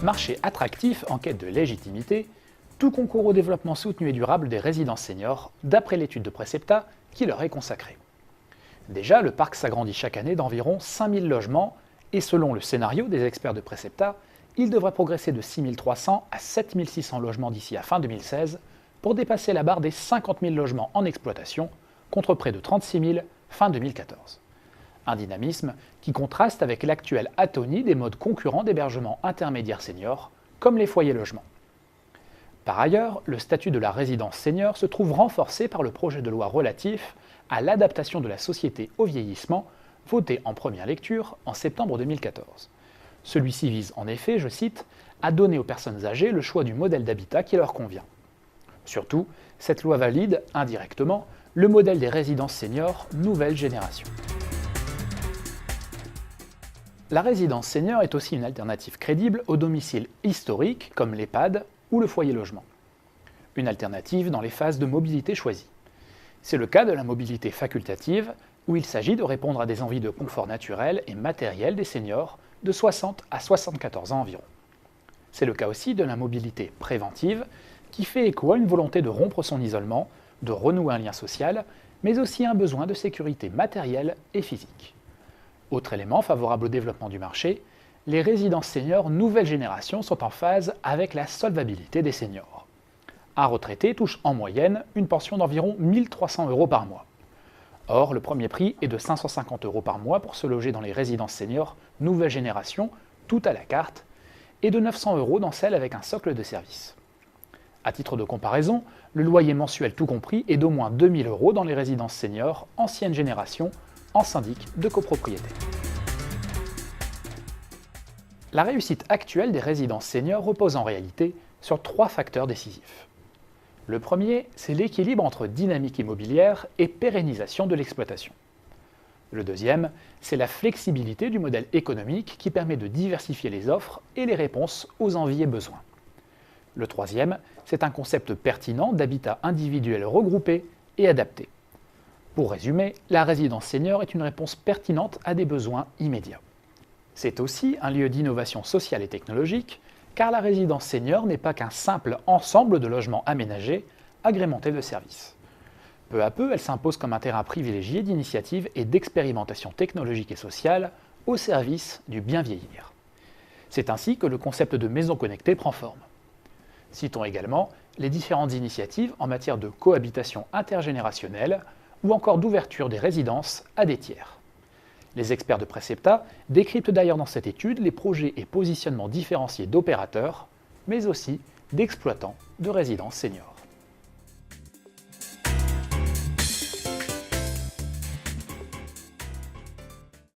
Marché attractif en quête de légitimité, tout concourt au développement soutenu et durable des résidences seniors, d'après l'étude de Precepta qui leur est consacrée. Déjà, le parc s'agrandit chaque année d'environ 5000 logements et selon le scénario des experts de Precepta, il devrait progresser de 6300 à 7600 logements d'ici à fin 2016 pour dépasser la barre des 50 000 logements en exploitation contre près de 36 000 fin 2014. Un dynamisme qui contraste avec l'actuelle atonie des modes concurrents d'hébergement intermédiaire senior, comme les foyers logements. Par ailleurs, le statut de la résidence senior se trouve renforcé par le projet de loi relatif à l'adaptation de la société au vieillissement, voté en première lecture en septembre 2014. Celui-ci vise en effet, je cite, à donner aux personnes âgées le choix du modèle d'habitat qui leur convient. Surtout, cette loi valide, indirectement, le modèle des résidences seniors nouvelle génération. La résidence senior est aussi une alternative crédible aux domiciles historiques comme l'EHPAD ou le foyer logement. Une alternative dans les phases de mobilité choisies. C'est le cas de la mobilité facultative, où il s'agit de répondre à des envies de confort naturel et matériel des seniors de 60 à 74 ans environ. C'est le cas aussi de la mobilité préventive, qui fait écho à une volonté de rompre son isolement, de renouer un lien social, mais aussi un besoin de sécurité matérielle et physique. Autre élément favorable au développement du marché, les résidences seniors nouvelle génération sont en phase avec la solvabilité des seniors. Un retraité touche en moyenne une pension d'environ 1 300 € par mois. Or, le premier prix est de 550 € par mois pour se loger dans les résidences seniors nouvelle génération, tout à la carte, et de 900 € dans celles avec un socle de service. À titre de comparaison, le loyer mensuel tout compris est d'au moins 2 000 € dans les résidences seniors ancienne génération en syndic de copropriété. La réussite actuelle des résidences seniors repose en réalité sur 3 facteurs décisifs. Le premier, c'est l'équilibre entre dynamique immobilière et pérennisation de l'exploitation. Le deuxième, c'est la flexibilité du modèle économique qui permet de diversifier les offres et les réponses aux envies et besoins. Le troisième, c'est un concept pertinent d'habitat individuel regroupé et adapté. Pour résumer, la résidence senior est une réponse pertinente à des besoins immédiats. C'est aussi un lieu d'innovation sociale et technologique, car la résidence senior n'est pas qu'un simple ensemble de logements aménagés, agrémentés de services. Peu à peu, elle s'impose comme un terrain privilégié d'initiative et d'expérimentation technologique et sociale au service du bien vieillir. C'est ainsi que le concept de maison connectée prend forme. Citons également les différentes initiatives en matière de cohabitation intergénérationnelle ou encore d'ouverture des résidences à des tiers. Les experts de Precepta décryptent d'ailleurs dans cette étude les projets et positionnements différenciés d'opérateurs, mais aussi d'exploitants de résidences seniors.